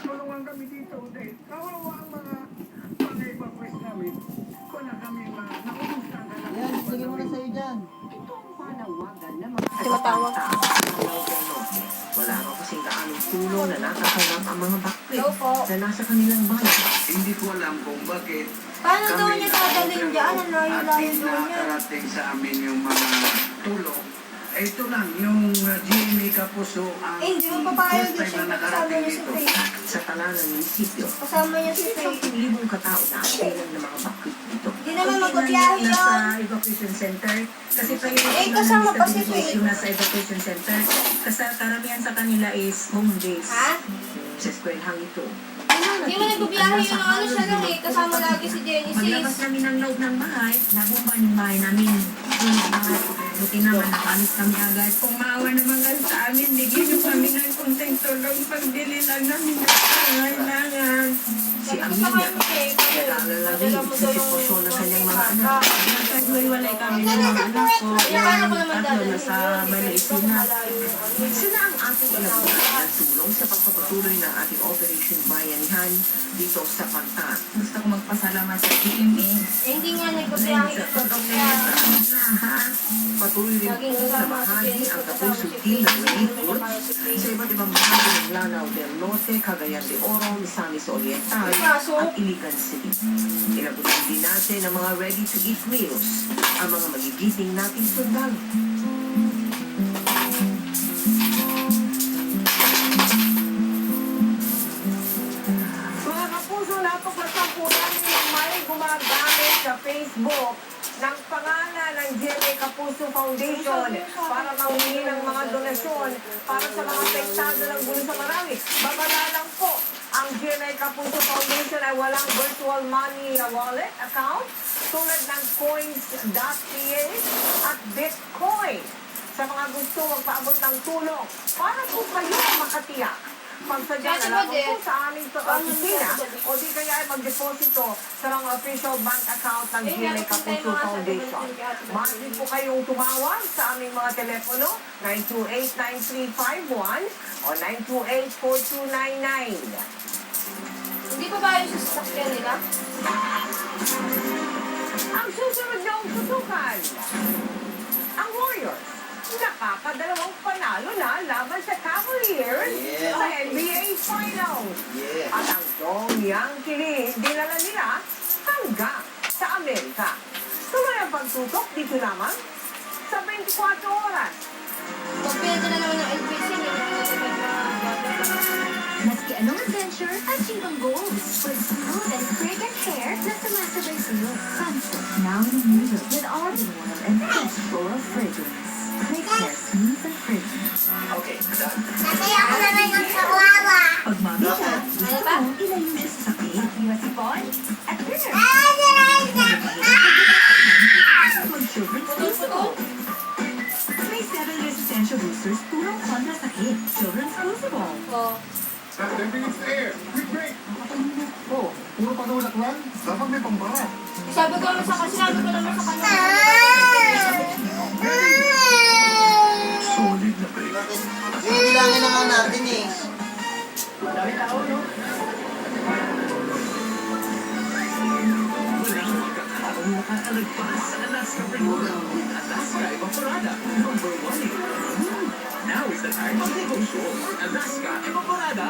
tulungan kami dito dahil kawawa ang mga pang-evacuate namin. Wala kami naubustan na lang. Yan, sige mo na sa'yo dyan. Ito ang panawagan ng mga Tumatawag. Wala raw kasing kaanong tulong na natatanggap ang mga bakit Hello po. na nasa kanilang bayan. Hindi ko alam kung bakit Paano daw niya dadalhin dyan? Ang layo-layo at daw niya. nakarating sa amin yung mga tulong. Ito lang, yung Jimmy Kapuso ang Eh, hindi mo papayag first din time siya na kasama nakarating niya si dito. Faye. Sa talanang munisipyo, Kasama niya si Faye. 10,000 katao na ang kailan ng mga bakit dito. Hindi naman magpapiyahe yun. Nasa evacuation center. Kasi Eh, kasama pa si Faye. yung nasa evacuation center. Kasi karamihan sa kanila is home base. Ha? Sa eskwelahan ito. Hindi mo nagpapiyahe yun. Ano siya lang eh. Kasama lagi si Paglabas Genesis. namin ng loob ng bahay, nabumban yung bahay namin. Buti naman, nakaalis kami agad. Kung maawa naman kayo sa amin, bigyan niyo kami ng konting tulong pagbili lang namin ng pangailangan. Si Amelia, nag-aalala rin sa sitwasyon ng kanyang mga anak. Nagkagwalay kami ng mga anak ko. Paano ko naman Tatlo dadalhin? na sa Malaysia. Sila ang ating alauna na tulong sa pagpapatuloy ng ating Operation Bayanihan dito sa Pagtan. Gusto ko magpasalamat sa GMA. Eh, hindi nga nagpapiyahe Sa yun. pagkakas sa amin lahat. Patuloy rin po na bahagi ang Kapuso Team ng relief goods sa iba't ibang bahagi ng Lanao del Norte, Cagayan de Oro, Misamis Oriental at Iligan City. Inabutan din natin ang mga ready-to-eat meals, ang mga magigiting nating sundalo. Mga kapuso, napaglasang po namin yung may gumagamit sa Facebook ng pangalan ng GMA Kapuso Foundation para manghingi ng mga donasyon para sa mga apektado ng gulo sa Marawi. Babala lang po, ang GMA Kapuso Foundation ay walang virtual money wallet account tulad ng coins.ph at Bitcoin. Sa mga gusto magpaabot ng tulong para po kayo makatiyak. Pagsadya na lang po sa aming opisina o di kaya ay mag-deposito sa mga official bank account ng GMA Kapuso Foundation. Maaari po kayong tumawag sa aming mga telepono 928-9351 o 928-4299. Hindi pa ba yung sasakyan nila? Ang susunod na usutukan, ang Warriors. Nakakadalawang panalo na laban sa Cavaliers sa NBA Finals. At ang Pyongyang Kili, dinala nila hanggang sa Amerika. Tuloy ang pagtutok dito lamang sa 24 oras. Pagpildo na naman ng LBC, hindi na Maski anong adventure, achieve ang goals with smooth and fragrant hair na sumasabay sa'yo. Sunsilk, now in a new look with olive oil and fresh floral fragrance. Makes hair smooth and fragrant. Okay, done. Tatay, ako naman ng kawawa. Pag mami siya, gusto Ano ba? mo ilayo siya sa sakit. Iwas si Paul at Peter. Mag-children's Crucible. May 7 resistential boosters tulong kontra sakit. Children's Crucible. Oh. Oh, puro panulak lang. Dapat may pambara. Sabi ko naman sa kanya. Solid na break. Bakit? Kasi bilangin na nga natin eh. Walang magkakaroon nakakalagpas sa Alaska Removal with Alaska Evaporada. Number 1. Now is the time of negosyo. Alaska Evaporada.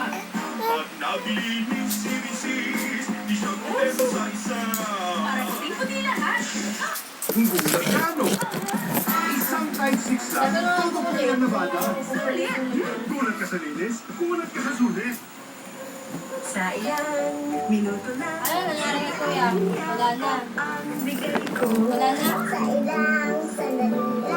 Pag naglinis si Mrs. Di siya kontento sa isa. Para puting-puti lahat. Kung gulat ka, no? Isang times 6 lang. Todo ka yan na bata. Gulat ka sa linis, gulat ka sa sulit. Sa ilang minuto na Ano nangyari kay Kuya? Wala na. ang bigay ko. Wala na. Sa ilang sandali